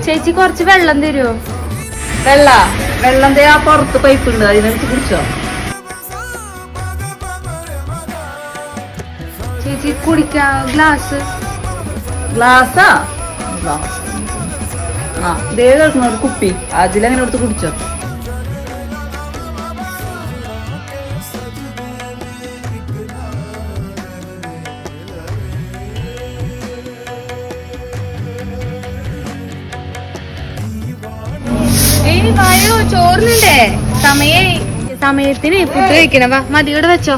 ചേച്ചി കുറച്ച് വെള്ളം തരുമോ? വെള്ളം ആ പുറത്ത് പൈപ്പ് ഉണ്ട്, അതിനടുത്ത് കുടിച്ചോ. ചേച്ചി കുടിക്കാ ഗ്ലാസ്. ഗ്ലാസ്സാ? ആ ഇതേ കിടക്കുന്ന ഒരു കുപ്പി, അതിലങ്ങനെ എടുത്ത് കുടിച്ചോ. വായോ ചോറിനുണ്ടേ സമയത്തിന് ഫുഡ് കഴിക്കണം. വാ മതിയോടെ വെച്ചോ.